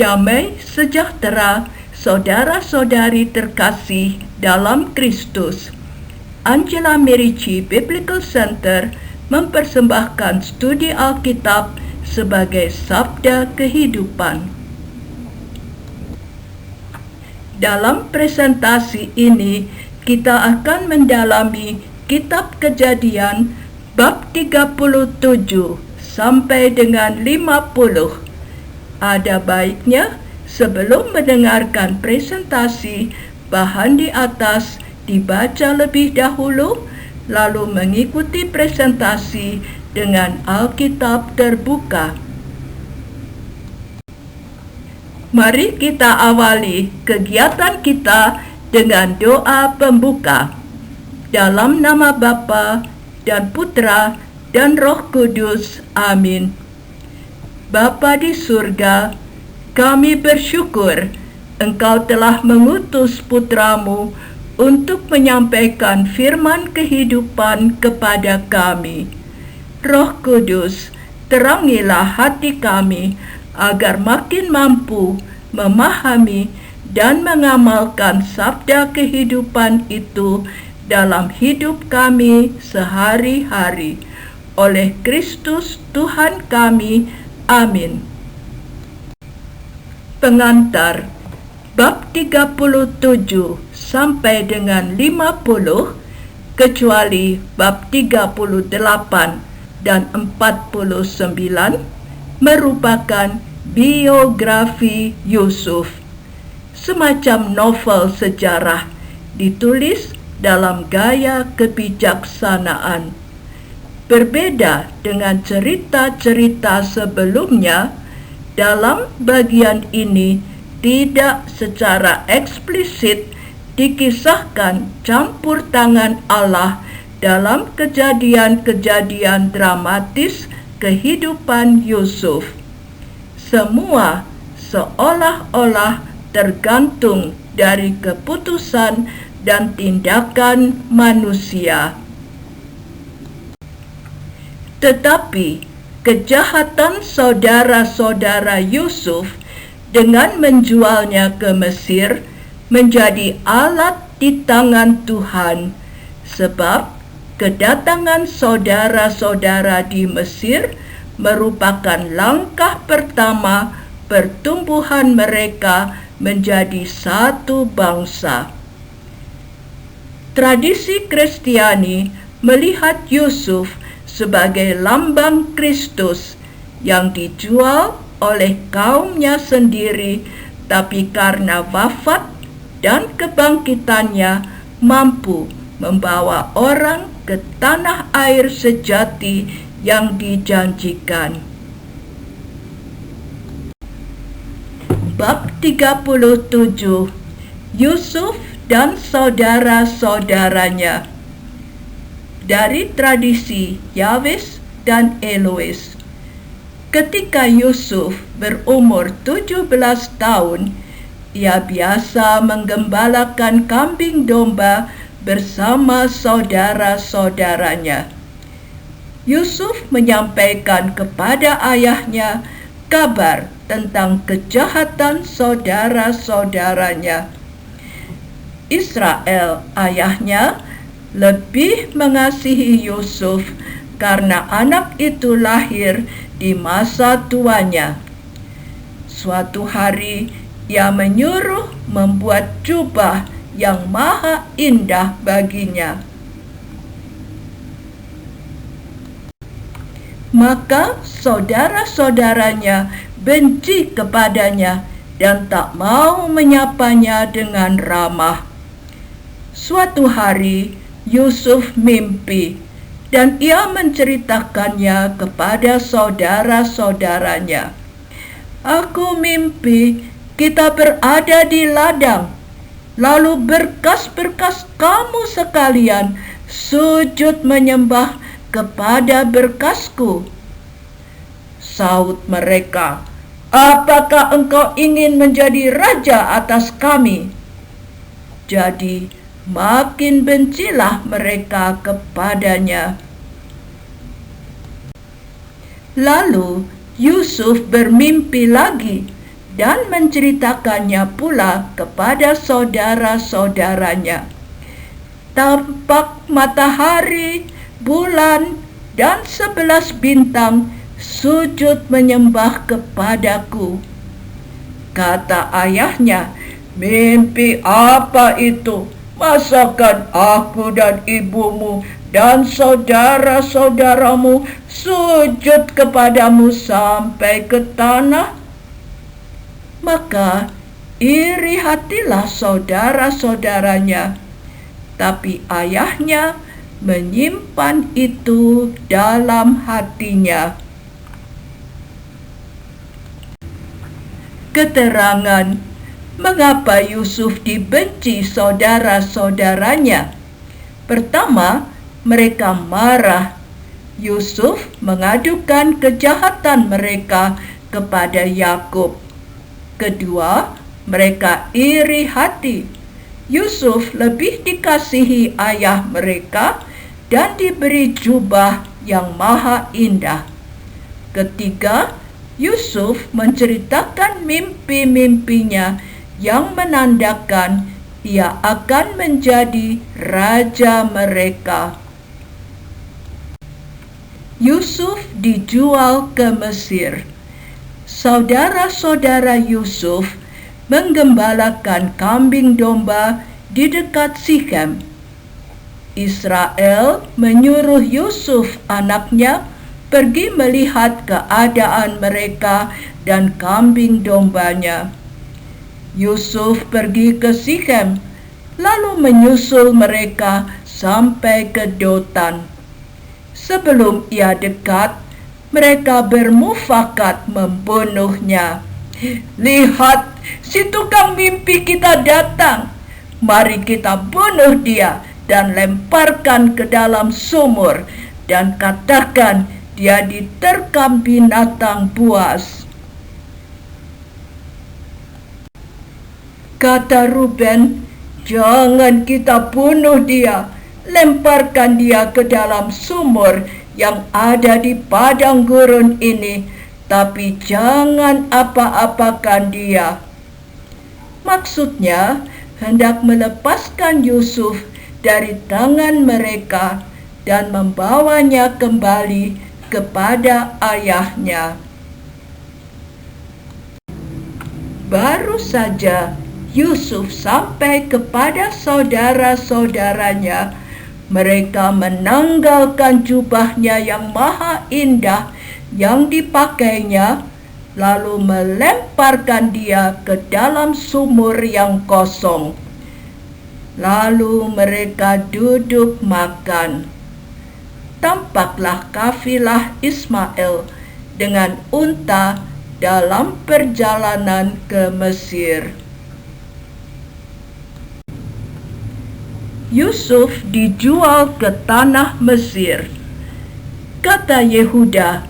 Damai sejahtera saudara-saudari terkasih dalam Kristus. Angela Merici Biblical Center mempersembahkan studi Alkitab sebagai sabda kehidupan. Dalam presentasi ini, kita akan mendalami Kitab Kejadian bab 37 sampai dengan 50. Ada baiknya sebelum mendengarkan presentasi, bahan di atas dibaca lebih dahulu, lalu mengikuti presentasi dengan Alkitab terbuka. Mari kita awali kegiatan kita dengan doa pembuka. Dalam nama Bapa dan Putra dan Roh Kudus. Amin. Bapa di surga, kami bersyukur Engkau telah mengutus Putramu untuk menyampaikan firman kehidupan kepada kami. Roh Kudus, terangilah hati kami agar makin mampu memahami dan mengamalkan sabda kehidupan itu dalam hidup kami sehari-hari. Oleh Kristus Tuhan kami. Amin. Pengantar bab 37 sampai dengan 50, kecuali bab 38 dan 49 merupakan biografi Yusuf, semacam novel sejarah ditulis dalam gaya kebijaksanaan. Berbeda dengan cerita-cerita sebelumnya, dalam bagian ini tidak secara eksplisit dikisahkan campur tangan Allah dalam kejadian-kejadian dramatis kehidupan Yusuf. Semua seolah-olah tergantung dari keputusan dan tindakan manusia. Tetapi kejahatan saudara-saudara Yusuf dengan menjualnya ke Mesir menjadi alat di tangan Tuhan, sebab kedatangan saudara-saudara di Mesir merupakan langkah pertama pertumbuhan mereka menjadi satu bangsa. Tradisi Kristiani melihat Yusuf sebagai lambang Kristus yang dijual oleh kaumnya sendiri, tapi karena wafat dan kebangkitannya mampu membawa orang ke tanah air sejati yang dijanjikan. Bab 37, Yusuf dan saudara-saudaranya. Dari tradisi Yawes dan Elois. Ketika Yusuf berumur 17 tahun, ia biasa menggembalakan kambing domba bersama saudara-saudaranya. Yusuf menyampaikan kepada ayahnya kabar tentang kejahatan saudara-saudaranya. Israel, ayahnya, lebih mengasihi Yusuf karena anak itu lahir di masa tuanya. Suatu hari ia menyuruh membuat jubah yang maha indah baginya. Maka saudara-saudaranya benci kepadanya dan tak mau menyapanya dengan ramah. Suatu hari Yusuf mimpi dan ia menceritakannya kepada saudara-saudaranya. Aku mimpi kita berada di ladang, lalu berkas-berkas kamu sekalian sujud menyembah kepada berkasku. Saut mereka, apakah engkau ingin menjadi raja atas kami? Jadi makin bencilah mereka kepadanya. Lalu Yusuf bermimpi lagi dan menceritakannya pula kepada saudara-saudaranya. Tampak matahari, bulan, dan 11 bintang sujud menyembah kepadaku. Kata ayahnya, "Mimpi apa itu? Masakan aku dan ibumu dan saudara-saudaramu sujud kepadamu sampai ke tanah?" Maka iri hatilah saudara-saudaranya, tapi ayahnya menyimpan itu dalam hatinya. Keterangan mengapa Yusuf dibenci saudara-saudaranya. Pertama, mereka marah. Yusuf mengadukan kejahatan mereka kepada Yakub. Kedua, mereka iri hati. Yusuf lebih dikasihi ayah mereka dan diberi jubah yang maha indah. Ketiga, Yusuf menceritakan mimpi-mimpinya yang menandakan ia akan menjadi raja mereka. Yusuf dijual ke Mesir. Saudara-saudara Yusuf menggembalakan kambing domba di dekat Sikhem. Israel menyuruh Yusuf anaknya pergi melihat keadaan mereka dan kambing dombanya. Yusuf pergi ke Sikhem, lalu menyusul mereka sampai ke Dotan. Sebelum ia dekat, mereka bermufakat membunuhnya. "Lihat, si tukang mimpi kita datang. Mari kita bunuh dia dan lemparkan ke dalam sumur, dan katakan dia diterkam binatang buas." Kata Ruben, "Jangan kita bunuh dia. Lemparkan dia ke dalam sumur yang ada di padang gurun ini, tapi jangan apa-apakan dia." Maksudnya hendak melepaskan Yusuf dari tangan mereka dan membawanya kembali kepada ayahnya. Baru saja Yusuf sampai kepada saudara-saudaranya, mereka menanggalkan jubahnya yang maha indah yang dipakainya, lalu melemparkan dia ke dalam sumur yang kosong. Lalu mereka duduk makan. Tampaklah kafilah Ismail dengan unta dalam perjalanan ke Mesir. Yusuf dijual ke tanah Mesir. Kata Yehuda,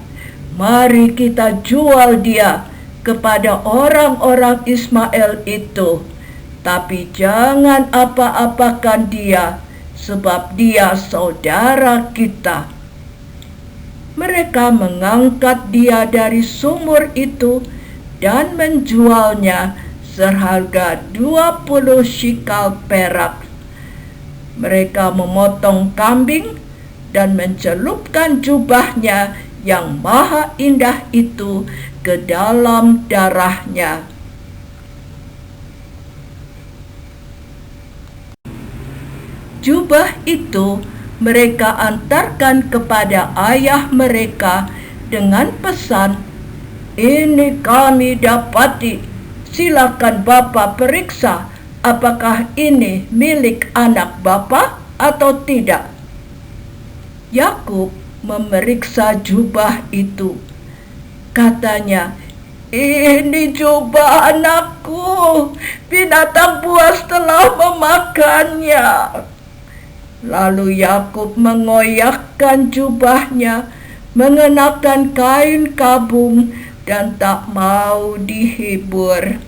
"Mari kita jual dia kepada orang-orang Ismail itu, tapi jangan apa-apakan dia, sebab dia saudara kita." Mereka mengangkat dia dari sumur itu dan menjualnya seharga 20 shikal perak. Mereka memotong kambing dan mencelupkan jubahnya yang maha indah itu ke dalam darahnya. Jubah itu mereka antarkan kepada ayah mereka dengan pesan, "Ini kami dapati, silakan Bapa periksa apakah ini milik anak Bapa atau tidak." Yakub memeriksa jubah itu. Katanya, "Ini jubah anakku, binatang buas telah memakannya." Lalu Yakub mengoyakkan jubahnya, mengenakan kain kabung, dan tak mau dihibur.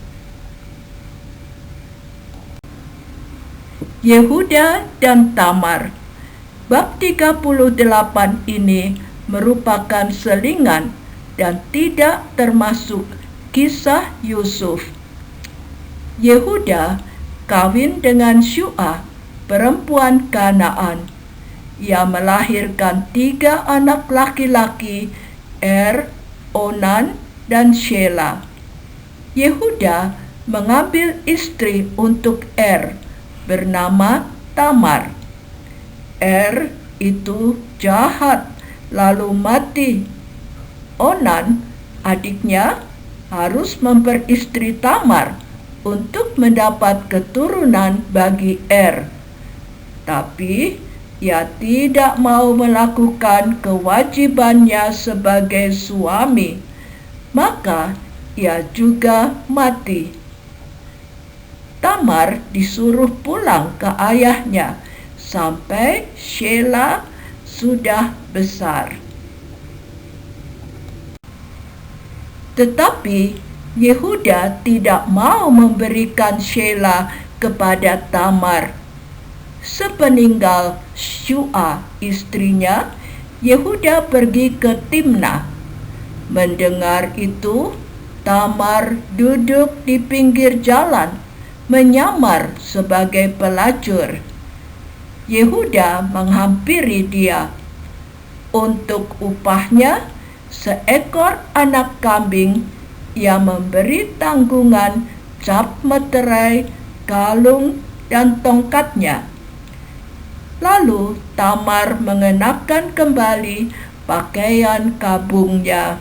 Yehuda dan Tamar. Bab 38 ini merupakan selingan dan tidak termasuk Kisah Yusuf. Yehuda kawin dengan Syu'a, perempuan Kanaan. Ia melahirkan 3 anak laki-laki, Onan, dan Shela. Yehuda mengambil istri untuk bernama Tamar. Itu jahat lalu mati. Onan, adiknya, harus memperistri Tamar untuk mendapat keturunan bagi Tapi ia tidak mau melakukan kewajibannya sebagai suami, maka ia juga mati. Tamar disuruh pulang ke ayahnya sampai Shela sudah besar. Tetapi Yehuda tidak mau memberikan Shela kepada Tamar. Sepeninggal Syu'a istrinya, Yehuda pergi ke Timnah. Mendengar itu, Tamar duduk di pinggir jalan, menyamar sebagai pelacur. Yehuda menghampiri dia. Untuk upahnya, seekor anak kambing, ia memberi tanggungan cap meterai, kalung, dan tongkatnya. Lalu Tamar mengenakan kembali pakaian kabungnya.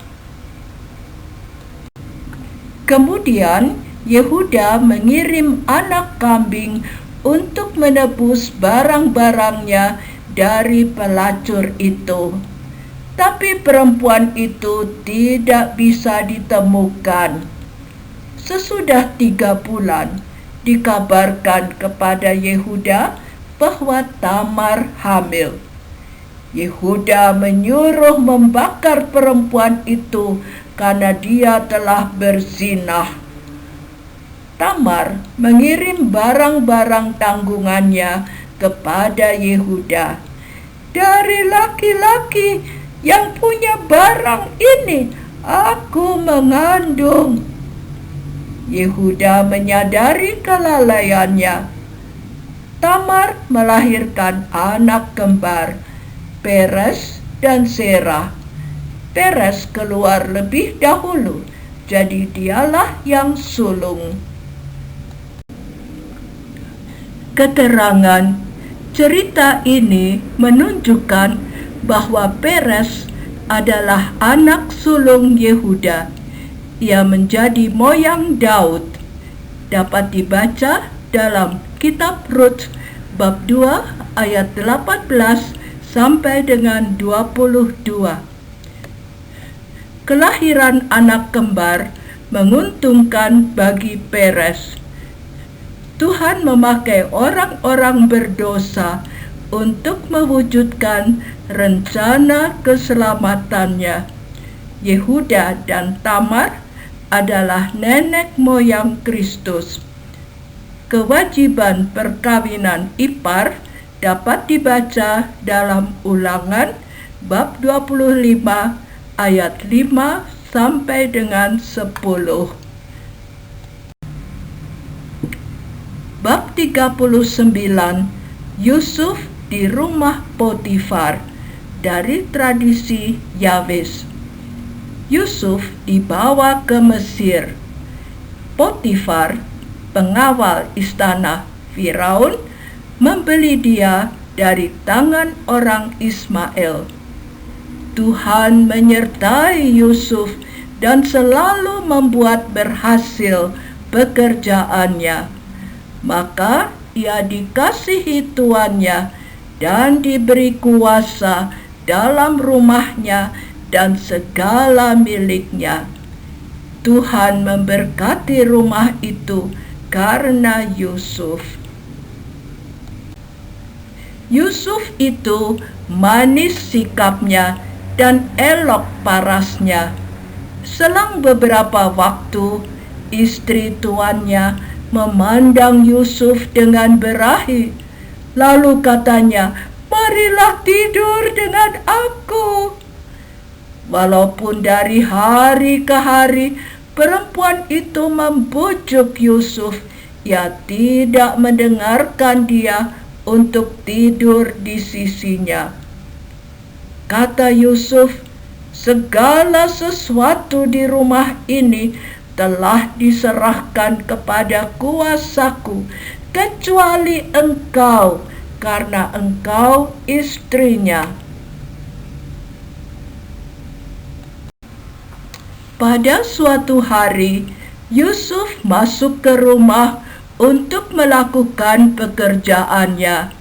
Kemudian Yehuda mengirim anak kambing untuk menebus barang-barangnya dari pelacur itu. Tapi perempuan itu tidak bisa ditemukan. Sesudah 3 bulan, dikabarkan kepada Yehuda bahwa Tamar hamil. Yehuda menyuruh membakar perempuan itu karena dia telah berzinah. Tamar mengirim barang-barang tanggungannya kepada Yehuda. Dari laki-laki yang punya barang ini, aku mengandung. Yehuda menyadari kelalaiannya. Tamar melahirkan anak kembar, Peres dan Serah. Peres keluar lebih dahulu, jadi dialah yang sulung. Keterangan cerita ini menunjukkan bahwa Peres adalah anak sulung Yehuda. Ia menjadi moyang Daud. Dapat dibaca dalam Kitab Rut bab 2 ayat 18 sampai dengan 22. Kelahiran anak kembar menguntungkan bagi Peres. Tuhan memakai orang-orang berdosa untuk mewujudkan rencana keselamatannya. Yehuda dan Tamar adalah nenek moyang Kristus. Kewajiban perkawinan ipar dapat dibaca dalam Ulangan bab 25 ayat 5 sampai dengan 10. Bab 39, Yusuf di rumah Potifar, dari tradisi Yabes. Yusuf dibawa ke Mesir. Potifar, pengawal istana Firaun, membeli dia dari tangan orang Ismail. Tuhan menyertai Yusuf dan selalu membuat berhasil pekerjaannya. Maka ia dikasihi tuannya dan diberi kuasa dalam rumahnya dan segala miliknya. Tuhan memberkati rumah itu karena Yusuf. Yusuf itu manis sikapnya dan elok parasnya. Selang beberapa waktu, istri tuannya memandang Yusuf dengan berahi. Lalu katanya, "Marilah tidur dengan aku." Walaupun dari hari ke hari Perempuan itu membujuk Yusuf. Ia tidak mendengarkan dia untuk tidur di sisinya. Kata Yusuf, segala sesuatu di rumah ini telah diserahkan kepada kuasaku, kecuali engkau, karena engkau istrinya. Pada suatu hari, Yusuf masuk ke rumah untuk melakukan pekerjaannya.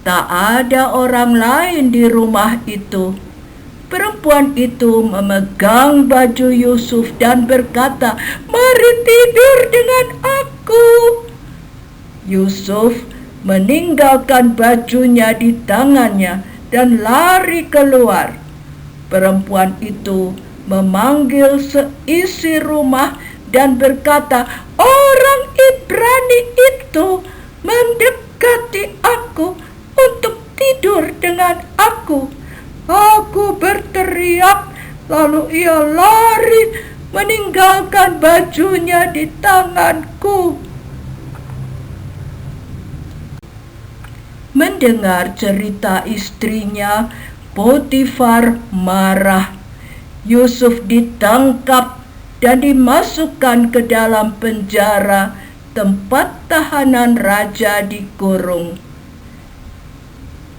Tak ada orang lain di rumah itu. Perempuan itu memegang baju Yusuf dan berkata, "Mari tidur dengan aku." Yusuf meninggalkan bajunya di tangannya dan lari keluar. Perempuan itu memanggil seisi rumah dan berkata, "Orang Ibrani itu mendekati aku untuk tidur dengan aku." Aku berteriak, lalu ia lari meninggalkan bajunya di tanganku. Mendengar cerita istrinya, Potifar marah. Yusuf ditangkap dan dimasukkan ke dalam penjara, tempat tahanan raja dikurung.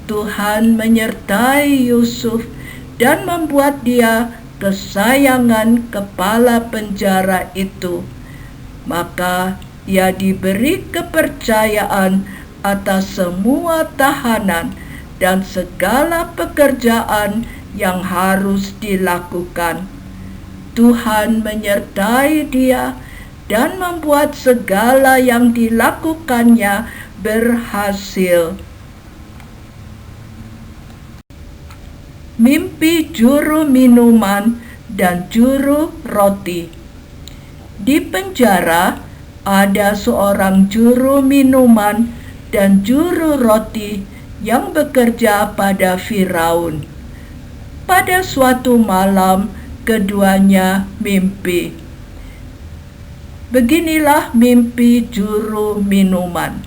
Tuhan menyertai Yusuf dan membuat dia kesayangan kepala penjara itu. Maka ia diberi kepercayaan atas semua tahanan dan segala pekerjaan yang harus dilakukan. Tuhan menyertai dia dan membuat segala yang dilakukannya berhasil. Mimpi juru minuman dan juru roti. Di penjara ada seorang juru minuman dan juru roti yang bekerja pada Firaun. Pada suatu malam, keduanya mimpi. Beginilah mimpi juru minuman.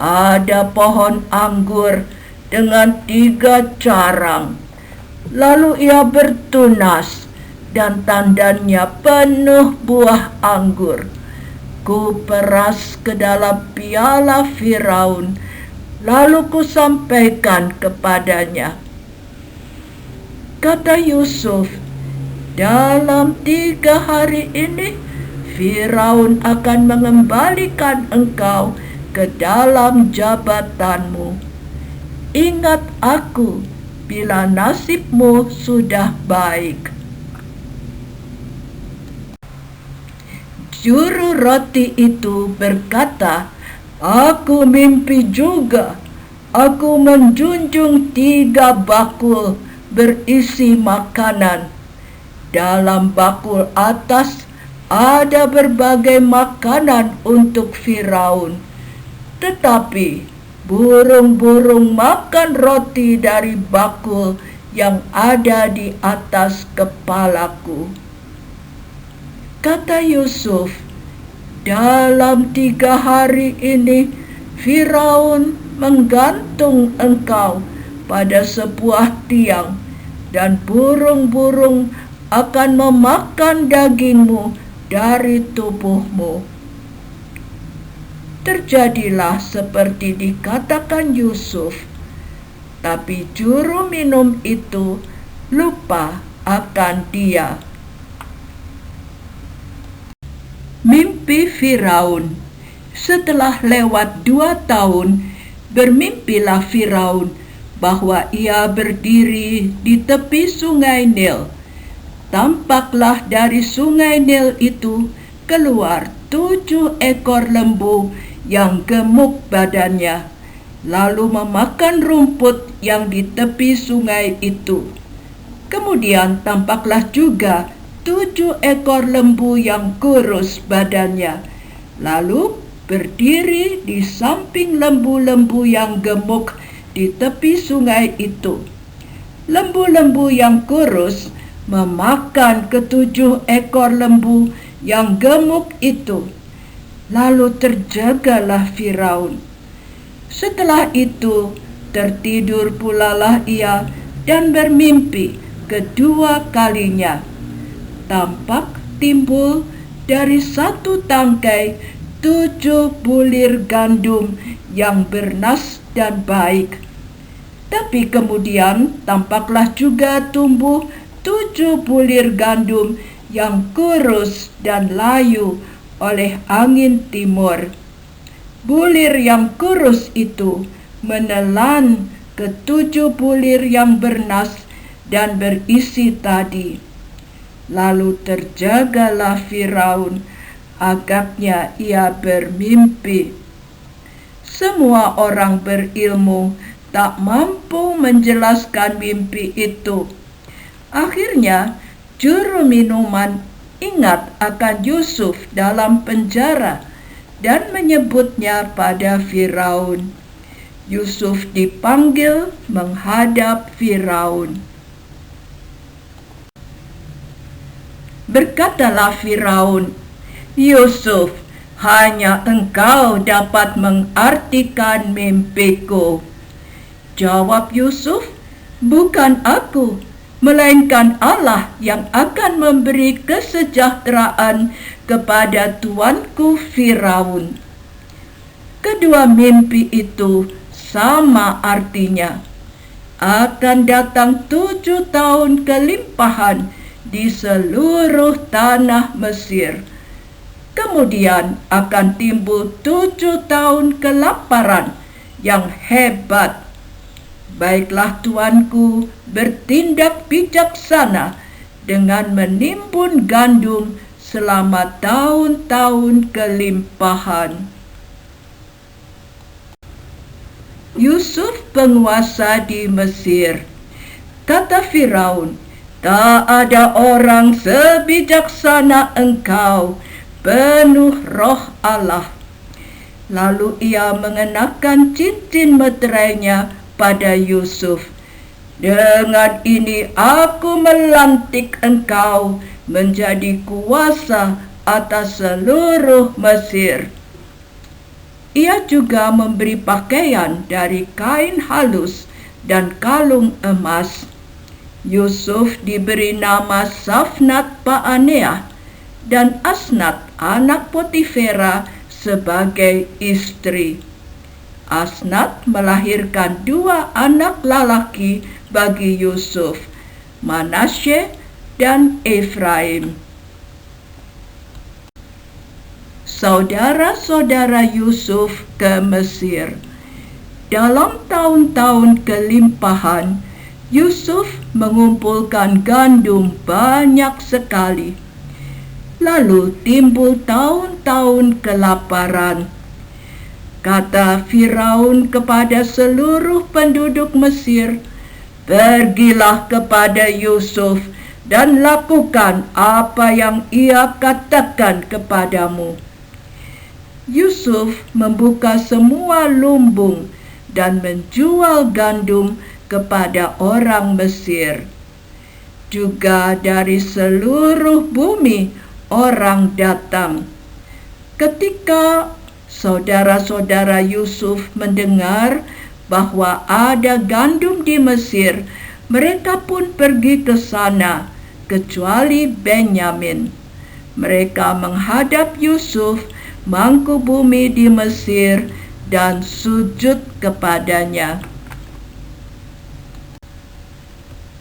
Ada pohon anggur dengan 3 carang. Lalu ia bertunas dan tandannya penuh buah anggur. Kuperas ke dalam piala Firaun, lalu kusampaikan kepadanya. Kata Yusuf, dalam 3 hari ini Firaun akan mengembalikan engkau ke dalam jabatanmu. Ingat aku bila nasibmu sudah baik. Juru roti itu berkata, "Aku mimpi juga. Aku menjunjung 3 bakul berisi makanan. Dalam bakul atas ada berbagai makanan untuk Firaun. Tetapi burung-burung makan roti dari bakul yang ada di atas kepalaku." Kata Yusuf, dalam 3 hari ini Firaun menggantung engkau pada sebuah tiang, dan burung-burung akan memakan dagingmu dari tubuhmu. Terjadilah seperti dikatakan Yusuf, tapi juru minum itu lupa akan dia. Mimpi Firaun. Setelah lewat 2 tahun, bermimpilah Firaun bahwa ia berdiri di tepi sungai Nil. Tampaklah dari sungai Nil itu keluar 7 ekor lembu yang gemuk badannya, lalu memakan rumput yang di tepi sungai itu. Kemudian tampaklah juga 7 ekor lembu yang kurus badannya, lalu berdiri di samping lembu-lembu yang gemuk di tepi sungai itu. Lembu-lembu yang kurus memakan ketujuh ekor lembu yang gemuk itu. Lalu terjagalah Firaun. Setelah itu tertidur pulalah ia dan bermimpi kedua kalinya. Tampak timbul dari satu tangkai 7 bulir gandum yang bernas dan baik. Tapi kemudian tampaklah juga tumbuh 7 bulir gandum yang kurus dan layu oleh angin timur. Bulir yang kurus itu menelan ke-7 bulir yang bernas dan berisi tadi. Lalu terjagalah Firaun, agaknya ia bermimpi. Semua orang berilmu tak mampu menjelaskan mimpi itu. Akhirnya juru minuman ingat akan Yusuf dalam penjara dan menyebutnya pada Firaun. Yusuf dipanggil menghadap Firaun. Berkatalah Firaun, "Yusuf, hanya engkau dapat mengartikan mimpiku." Jawab Yusuf, "Bukan aku, melainkan Allah yang akan memberi kesejahteraan kepada tuanku Firaun." Kedua mimpi itu sama artinya. Akan datang 7 tahun kelimpahan di seluruh tanah Mesir. Kemudian akan timbul 7 tahun kelaparan yang hebat. Baiklah tuanku bertindak bijaksana dengan menimbun gandum selama tahun-tahun kelimpahan. Yusuf penguasa di Mesir. Kata Firaun, "Tak ada orang sebijaksana engkau, penuh roh Allah." Lalu ia mengenakan cincin meterainya pada Yusuf. "Dengan ini aku melantik engkau menjadi kuasa atas seluruh Mesir." Ia juga memberi pakaian dari kain halus dan kalung emas. Yusuf diberi nama Safnat Paaneah dan Asnat anak Potifera sebagai istri. Asnat melahirkan 2 anak lelaki bagi Yusuf, Manasye dan Efraim. Saudara-saudara Yusuf ke Mesir. Dalam tahun-tahun kelimpahan, Yusuf mengumpulkan gandum banyak sekali. Lalu timbul tahun-tahun kelaparan. Kata Firaun kepada seluruh penduduk Mesir, "Pergilah kepada Yusuf dan lakukan apa yang ia katakan kepadamu." Yusuf membuka semua lumbung dan menjual gandum kepada orang Mesir. Juga dari seluruh bumi orang datang. Ketika saudara-saudara Yusuf mendengar bahwa ada gandum di Mesir, mereka pun pergi ke sana, kecuali Benyamin. Mereka menghadap Yusuf, mangku bumi di Mesir, dan sujud kepadanya.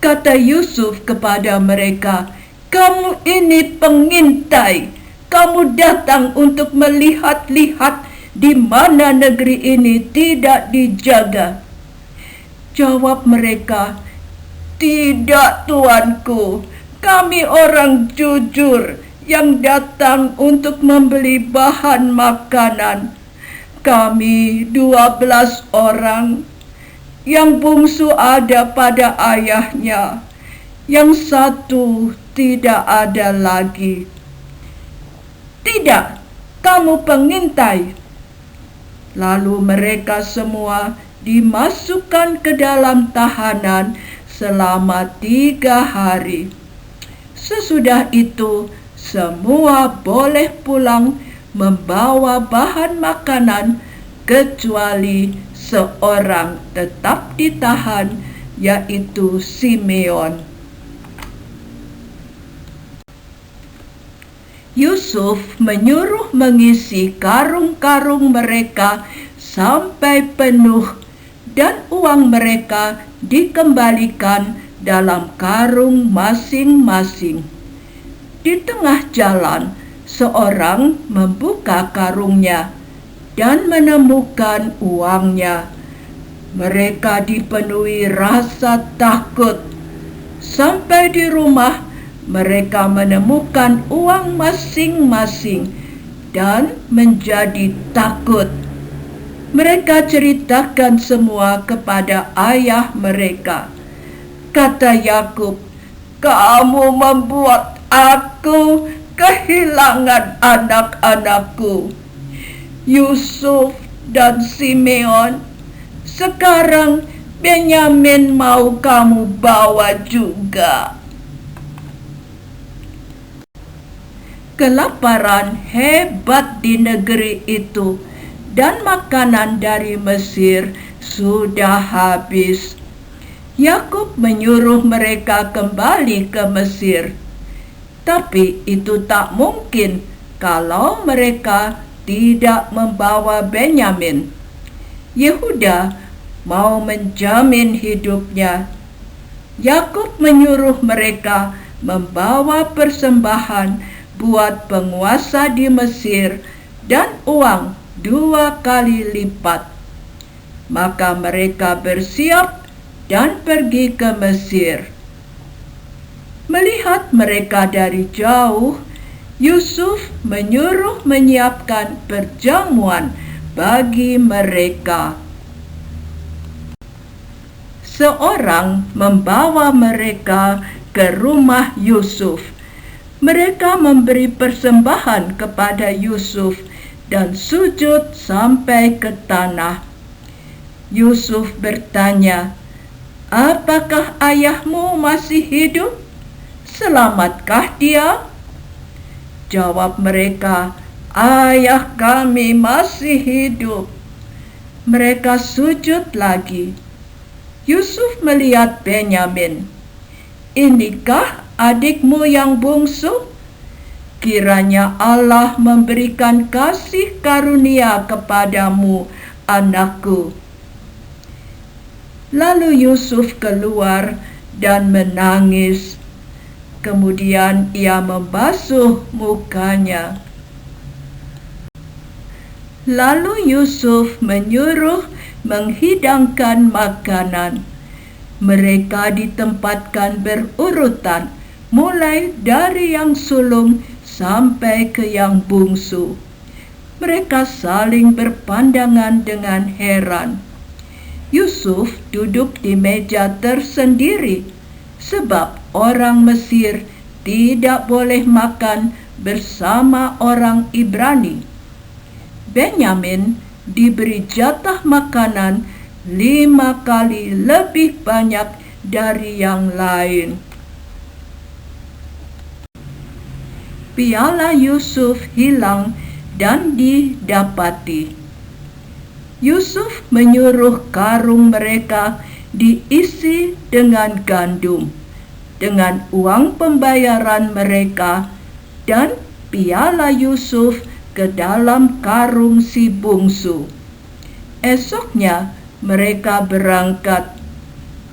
Kata Yusuf kepada mereka, "Kamu ini pengintai. Kamu datang untuk melihat-lihat di mana negeri ini tidak dijaga." Jawab mereka, "Tidak, tuanku. Kami orang jujur yang datang untuk membeli bahan makanan. Kami 12 orang. Yang bungsu ada pada ayahnya, yang satu tidak ada lagi." "Tidak, kamu pengintai." Lalu mereka semua dimasukkan ke dalam tahanan selama 3 hari. Sesudah itu, semua boleh pulang membawa bahan makanan kecuali seorang tetap ditahan, yaitu Simeon. Yusuf menyuruh mengisi karung-karung mereka sampai penuh dan uang mereka dikembalikan dalam karung masing-masing. Di tengah jalan, seorang membuka karungnya dan menemukan uangnya. Mereka dipenuhi rasa takut. Sampai di rumah, mereka menemukan uang masing-masing dan menjadi takut. Mereka ceritakan semua kepada ayah mereka. Kata Yakub, "Kamu membuat aku kehilangan anak-anakku, Yusuf dan Simeon. Sekarang Benyamin mau kamu bawa juga." Kelaparan hebat di negeri itu, dan makanan dari Mesir sudah habis. Yakub menyuruh mereka kembali ke Mesir, tapi itu tak mungkin kalau mereka tidak membawa Benyamin. Yehuda mau menjamin hidupnya. Yakub menyuruh mereka membawa persembahan buat penguasa di Mesir dan uang 2 kali lipat. Maka mereka bersiap dan pergi ke Mesir. Melihat mereka dari jauh, Yusuf menyuruh menyiapkan perjamuan bagi mereka. Seorang membawa mereka ke rumah Yusuf. Mereka memberi persembahan kepada Yusuf dan sujud sampai ke tanah. Yusuf bertanya, "Apakah ayahmu masih hidup? Selamatkah dia?" Jawab mereka, "Ayah kami masih hidup." Mereka sujud lagi. Yusuf melihat Benyamin. "Inikah adikmu yang bungsu? Kiranya Allah memberikan kasih karunia kepadamu, anakku." Lalu Yusuf keluar dan menangis. Kemudian ia membasuh mukanya. Lalu Yusuf menyuruh menghidangkan makanan. Mereka ditempatkan berurutan, mulai dari yang sulung sampai ke yang bungsu. Mereka saling berpandangan dengan heran. Yusuf duduk di meja tersendiri, sebab orang Mesir tidak boleh makan bersama orang Ibrani. Benyamin diberi jatah makanan 5 kali lebih banyak dari yang lain. Piala Yusuf hilang dan didapati. Yusuf menyuruh karung mereka diisi dengan gandum, dengan uang pembayaran mereka, dan piala Yusuf ke dalam karung si bungsu. Esoknya mereka berangkat.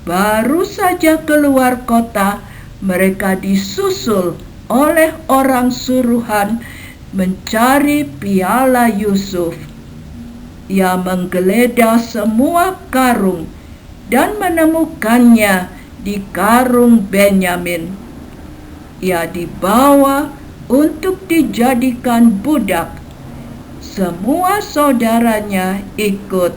Baru saja keluar kota, mereka disusul oleh orang suruhan mencari piala Yusuf. Ia menggeledah semua karung dan menemukannya di karung Benyamin. Ia dibawa untuk dijadikan budak. Semua saudaranya ikut.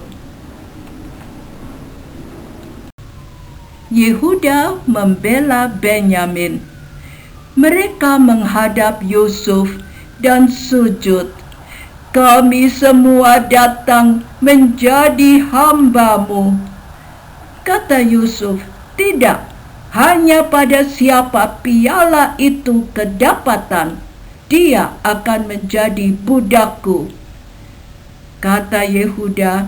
Yehuda membela Benyamin. Mereka menghadap Yusuf dan sujud. "Kami semua datang menjadi hamba-Mu." Kata Yusuf, "Tidak, Hanya pada siapa piala itu kedapatan, dia akan menjadi budakku. Kata Yehuda,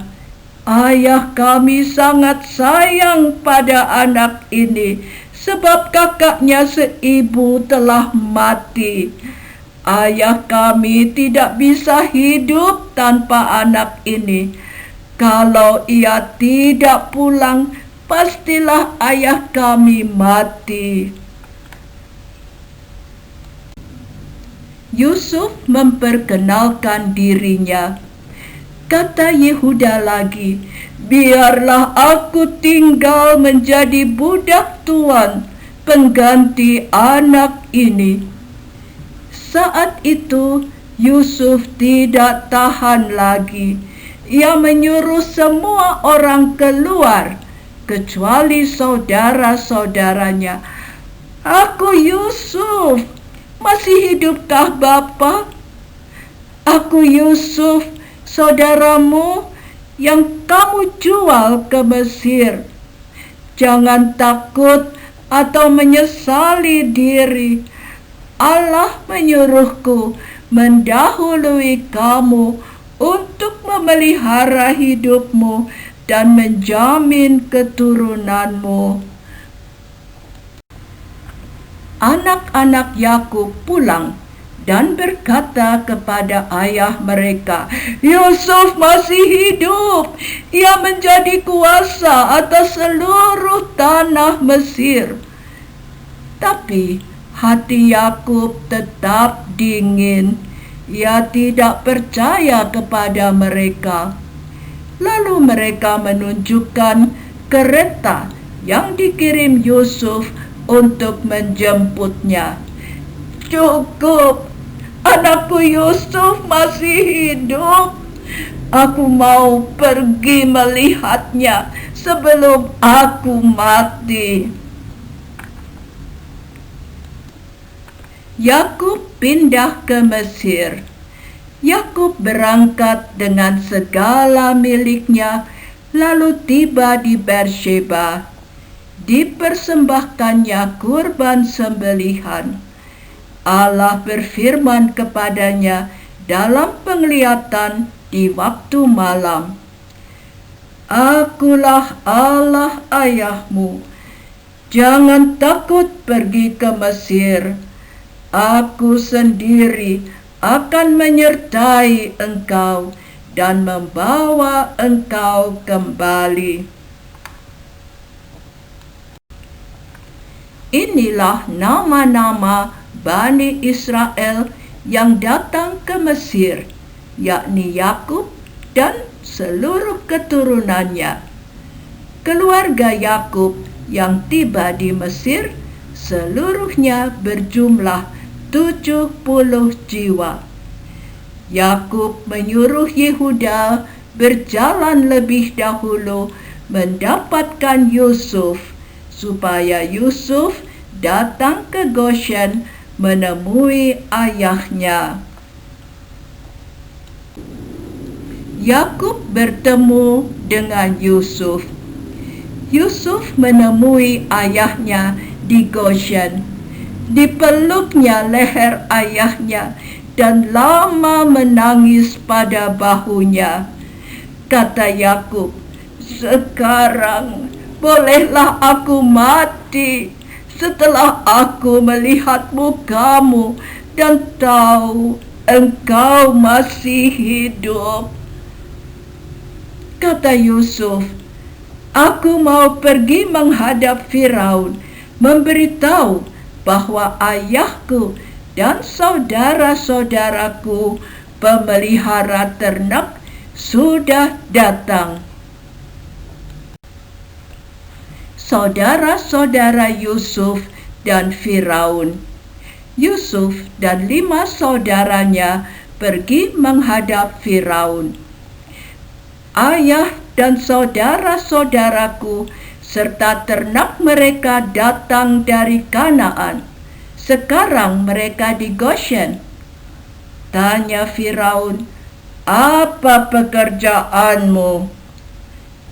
ayah kami sangat sayang pada anak ini, sebab kakaknya seibu telah mati. Ayah kami tidak bisa hidup tanpa anak ini. Kalau ia tidak pulang, pastilah ayah kami mati. Yusuf memperkenalkan dirinya. Kata Yehuda lagi, biarlah aku tinggal menjadi budak tuan, pengganti anak ini. Saat itu Yusuf tidak tahan lagi. Ia menyuruh semua orang keluar, kecuali saudara-saudaranya. Aku Yusuf, masih hidupkah Bapa? Aku Yusuf, saudaramu yang kamu jual ke Mesir. Jangan takut atau menyesali diri. Allah menyuruhku mendahului kamu untuk memelihara hidupmu dan menjamin keturunanmu. Anak-anak Yakub pulang dan berkata kepada ayah mereka, Yusuf masih hidup. Ia menjadi kuasa atas seluruh tanah Mesir. Tapi hati Yakub tetap dingin. Ia tidak percaya kepada mereka. Lalu mereka menunjukkan kereta yang dikirim Yusuf untuk menjemputnya. Cukup, anakku Yusuf masih hidup. Aku mau pergi melihatnya sebelum aku mati. Yakub pindah ke Mesir. Yakub berangkat dengan segala miliknya, lalu tiba di Beersheba. Dipersembahkannya kurban sembelihan. Allah berfirman kepadanya dalam penglihatan di waktu malam, Akulah Allah ayahmu. Jangan takut pergi ke Mesir. Aku sendiri akan menyertai engkau dan membawa engkau kembali. Inilah nama-nama Bani Israel yang datang ke Mesir, yakni Yakub dan seluruh keturunannya. Keluarga Yakub yang tiba di Mesir seluruhnya berjumlah 70 jiwa. Yakub menyuruh Yehuda berjalan lebih dahulu mendapatkan Yusuf, supaya Yusuf datang ke Goshen menemui ayahnya. Yakub bertemu dengan Yusuf. Yusuf menemui ayahnya di Goshen. Dipeluknya leher ayahnya dan lama menangis pada bahunya. Kata Yakub, sekarang bolehlah aku mati setelah aku melihat mukamu dan tahu engkau masih hidup. Kata Yusuf, aku mau pergi menghadap Firaun, memberitahu bahwa ayahku dan saudara-saudaraku pemelihara ternak sudah datang. Saudara-saudara Yusuf dan Firaun. Yusuf dan 5 saudaranya pergi menghadap Firaun. Ayah dan saudara-saudaraku serta ternak mereka datang dari Kanaan. Sekarang mereka di Goshen. Tanya Firaun, apa pekerjaanmu?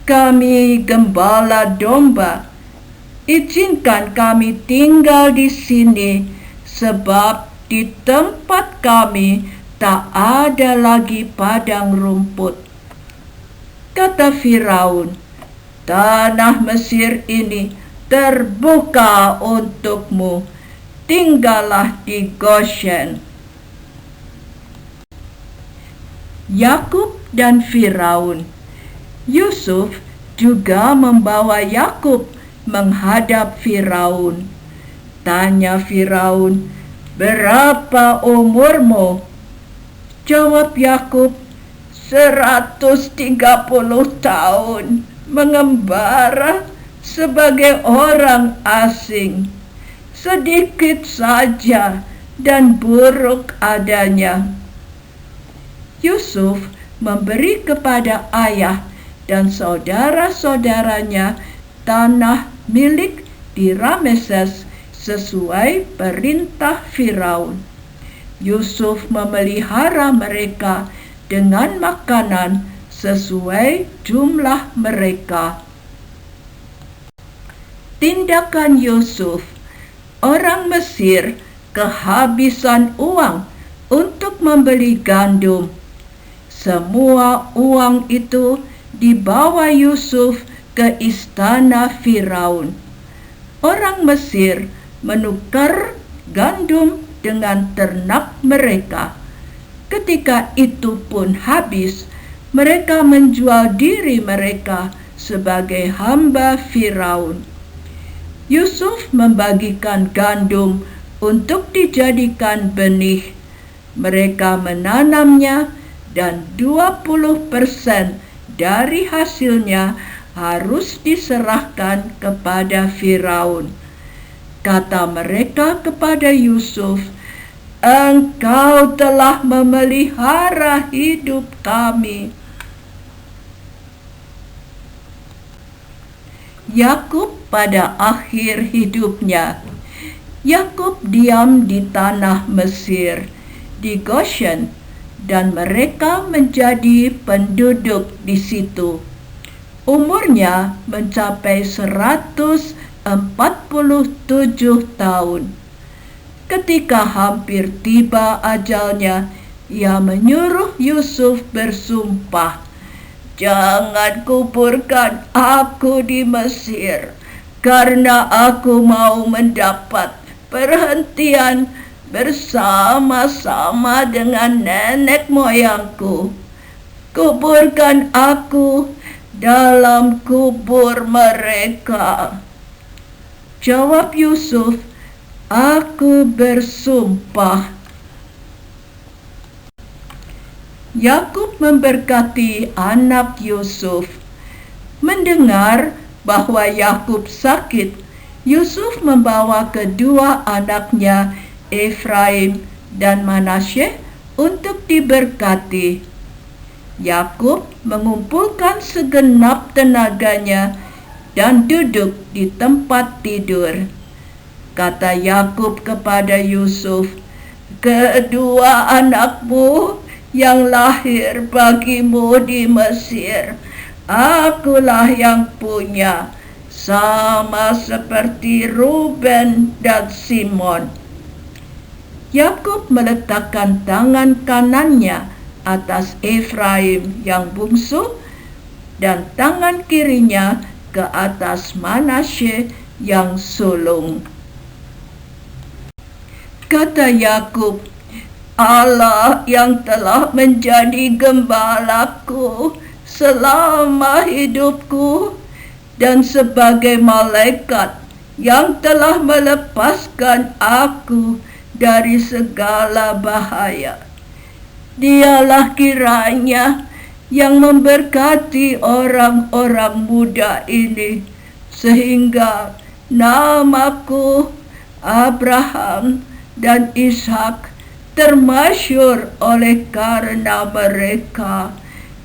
Kami gembala domba. Izinkan kami tinggal di sini, sebab di tempat kami tak ada lagi padang rumput. Kata Firaun, tanah Mesir ini terbuka untukmu, tinggallah di Goshen. Yakub dan Firaun. Yusuf juga membawa Yakub menghadap Firaun. Tanya Firaun, "Berapa umurmu?" Jawab Yakub, 130 tahun mengembara sebagai orang asing. Sedikit saja dan buruk adanya. Yusuf memberi kepada ayah dan saudara-saudaranya tanah milik di Rameses sesuai perintah Firaun. Yusuf memelihara mereka dengan makanan sesuai jumlah mereka. Tindakan Yusuf, orang Mesir kehabisan uang untuk membeli gandum. Semua uang itu dibawa Yusuf ke istana Firaun. Orang Mesir menukar gandum dengan ternak mereka. Ketika itu pun habis, mereka menjual diri mereka sebagai hamba Firaun. Yusuf membagikan gandum untuk dijadikan benih. Mereka menanamnya dan 20% dari hasilnya harus diserahkan kepada Firaun. Kata mereka kepada Yusuf, "Engkau telah memelihara hidup kami." Yakub pada akhir hidupnya. Yakub diam di tanah Mesir, di Goshen, dan mereka menjadi penduduk di situ. Umurnya mencapai 147 tahun. Ketika hampir tiba ajalnya, ia menyuruh Yusuf bersumpah, "Jangan kuburkan aku di Mesir, karena aku mau mendapat perhentian bersama-sama dengan nenek moyangku. Kuburkan aku dalam kubur mereka." Jawab Yusuf, "Aku bersumpah." Yakub memberkati anak Yusuf. Mendengar bahwa Yakub sakit, Yusuf membawa kedua anaknya Efraim dan Manasye untuk diberkati. Yakub mengumpulkan segenap tenaganya dan duduk di tempat tidur. Kata Yakub kepada Yusuf, "Kedua anakmu yang lahir bagimu di Mesir, akulah yang punya, sama seperti Ruben dan Simon." Yakub meletakkan tangan kanannya atas Efraim yang bungsu dan tangan kirinya ke atas Manasye yang sulung. Kata Yakub, "Allah yang telah menjadi gembalaku selama hidupku dan sebagai malaikat yang telah melepaskan aku dari segala bahaya, Dialah kiranya yang memberkati orang-orang muda ini, sehingga namaku Abraham dan Ishak termasyhur oleh karena mereka,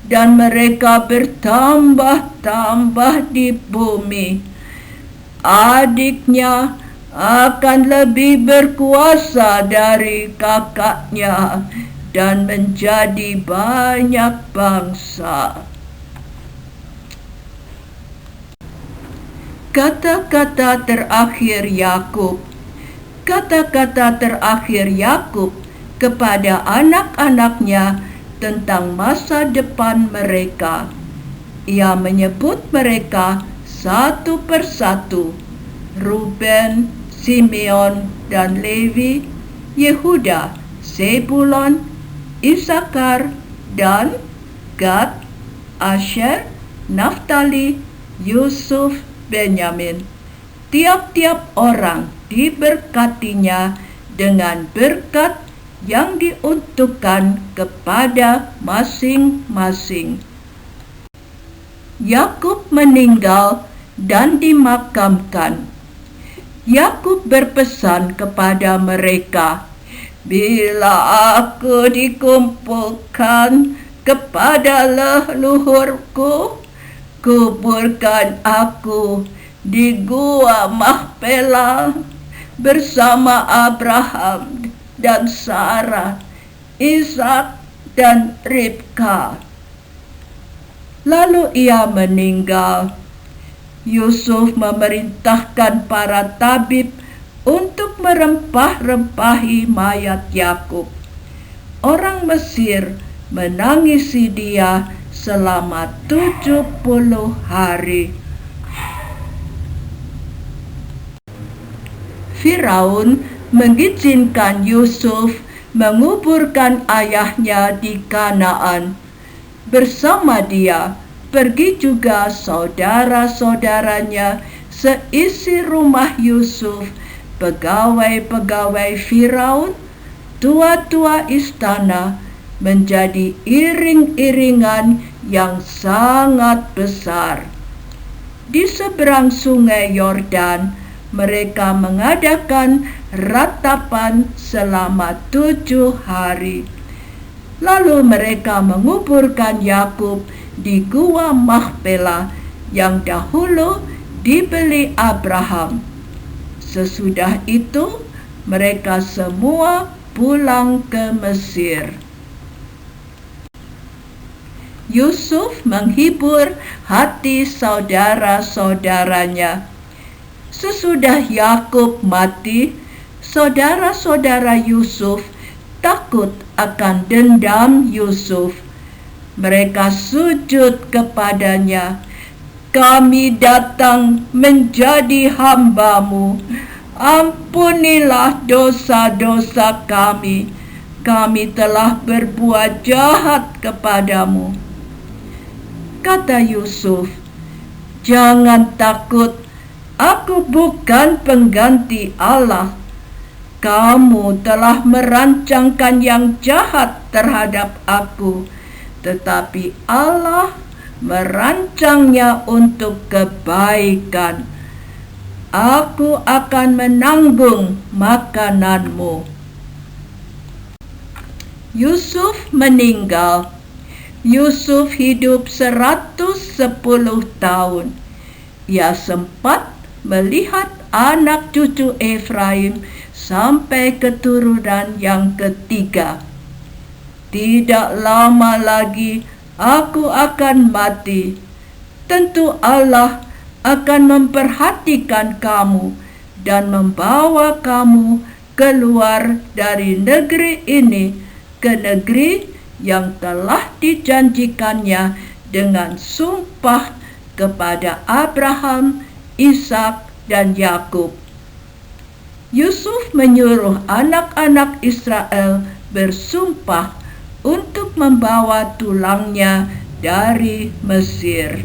dan mereka bertambah-tambah di bumi. Adiknya akan lebih berkuasa dari kakaknya dan menjadi banyak bangsa." Kata-kata terakhir Yakub. Kata-kata terakhir Yakub kepada anak-anaknya tentang masa depan mereka. Ia menyebut mereka satu persatu: Ruben, Simeon dan Levi, Yehuda, Zebulon, Isakar, dan Gad, Asher, Naftali, Yusuf, Benyamin. Tiap-tiap orang diberkatinya dengan berkat yang diuntukkan kepada masing-masing. Yakub meninggal dan dimakamkan. Yakub berpesan kepada mereka, "Bila aku dikumpulkan kepada leluhurku, kuburkan aku di Gua Mahpela bersama Abraham dan Sarah, Ishak dan Ribka." Lalu ia meninggal. Yusuf memerintahkan para tabib untuk merempah-rempahi mayat Yakub. Orang Mesir menangisi dia selama 70 hari. Firaun mengizinkan Yusuf menguburkan ayahnya di Kanaan. Bersama dia pergi juga saudara-saudaranya seisi rumah Yusuf, pegawai-pegawai Firaun, tua-tua istana, menjadi iring-iringan yang sangat besar. Di seberang sungai Yordan, mereka mengadakan ratapan selama 7 hari. Lalu mereka menguburkan Yakub di Gua Mahpela yang dahulu dibeli Abraham. Sesudah itu, mereka semua pulang ke Mesir. Yusuf menghibur hati saudara-saudaranya. Sesudah Yakub mati, saudara-saudara Yusuf takut akan dendam Yusuf. Mereka sujud kepadanya, "Kami datang menjadi hamba-Mu. Ampunilah dosa-dosa kami. Kami telah berbuat jahat kepadamu." Kata Yusuf, "Jangan takut, aku bukan pengganti Allah. Kamu telah merancangkan yang jahat terhadap aku, tetapi Allah merancangnya untuk kebaikan. Aku akan menanggung makananmu." Yusuf meninggal. Yusuf hidup 110 tahun. Ia sempat melihat anak cucu Efraim sampai keturunan yang ketiga. "Tidak lama lagi aku akan mati. Tentu Allah akan memperhatikan kamu dan membawa kamu keluar dari negeri ini ke negeri yang telah dijanjikannya dengan sumpah kepada Abraham, Ishak, dan Yakub." Yusuf menyuruh anak-anak Israel bersumpah untuk membawa tulangnya dari Mesir.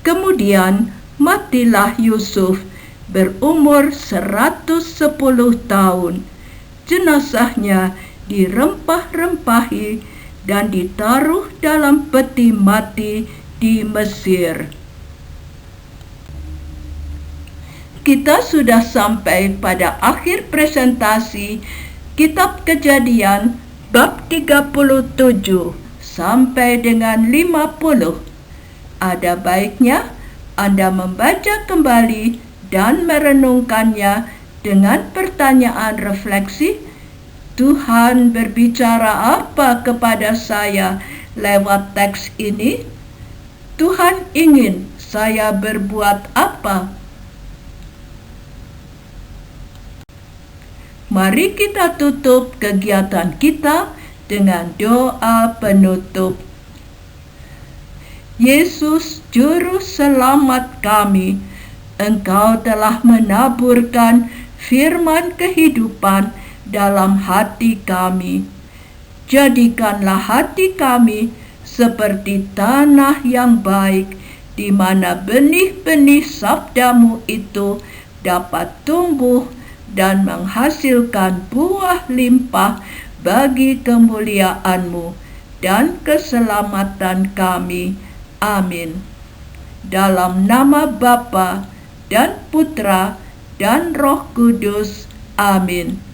Kemudian matilah Yusuf berumur 110 tahun. Jenazahnya dirempah-rempahi dan ditaruh dalam peti mati di Mesir. Kita sudah sampai pada akhir presentasi Kitab Kejadian bab 37 sampai dengan 50. Ada baiknya Anda membaca kembali dan merenungkannya dengan pertanyaan refleksi, "Tuhan berbicara apa kepada saya lewat teks ini?" Tuhan ingin saya berbuat apa? Mari kita tutup kegiatan kita dengan doa penutup. Yesus, Juru Selamat kami, Engkau telah menaburkan firman kehidupan dalam hati kami. Jadikanlah hati kami seperti tanah yang baik, di mana benih-benih sabdamu itu dapat tumbuh dan menghasilkan buah limpah bagi kemuliaan-Mu dan keselamatan kami. Amin. Dalam nama Bapa dan Putra dan Roh Kudus. Amin.